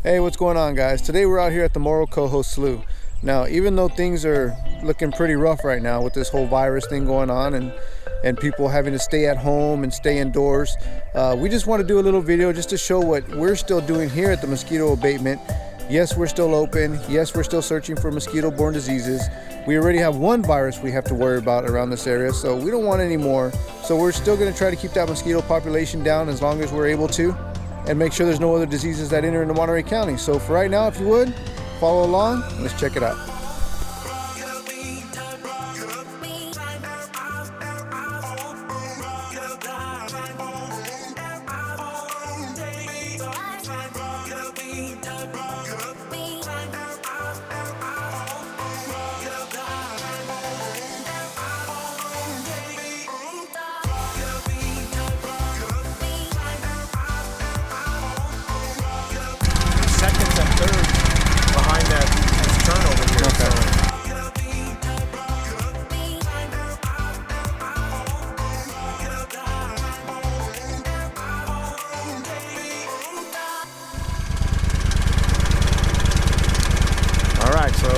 Hey, what's going on, guys? Today we're out here at the Morrocoho Slough. Now, even though things are looking pretty rough right now with this whole virus thing going on and people having to stay at home and stay indoors, we just want to do a little video just to show what we're still doing here at the mosquito abatement. Yes, we're still open. Yes, we're still searching for mosquito-borne diseases. We already have one virus we have to worry about around this area, so we don't want any more. So we're still going to try to keep that mosquito population down as long as we're able to, and make sure there's no other diseases that enter into Monterey County. So for right now, if you would, follow along, let's check it out. Seconds and thirds behind this turn over here. Okay. All right, so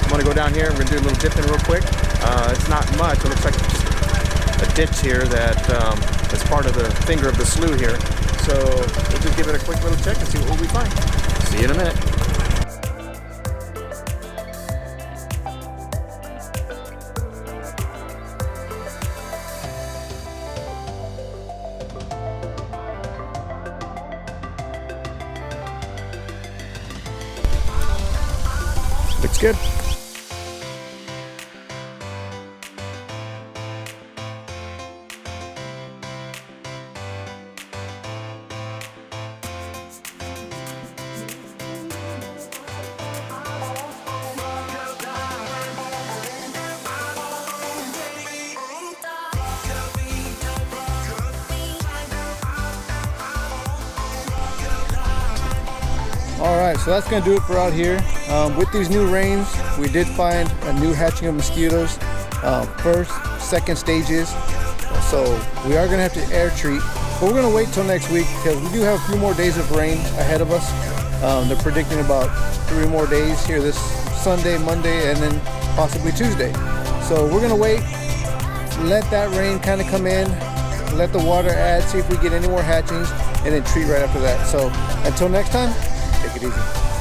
I'm gonna go down here. We're gonna do a little dipping real quick. It's not much. It looks like just a ditch here that is part of the finger of the slough here. So we'll just give it a quick little check and see what we find. See you in a minute. Looks good. All right, so that's gonna do it for out here. With these new rains, we did find a new hatching of mosquitoes, first, second stages. So we are gonna have to air treat, but we're gonna wait till next week because we do have a few more days of rain ahead of us. They're predicting about 3 more days here this Sunday, Monday, and then possibly Tuesday. So we're gonna wait, let that rain kind of come in, let the water add, see if we get any more hatchings, and then treat right after that. So until next time, take it easy.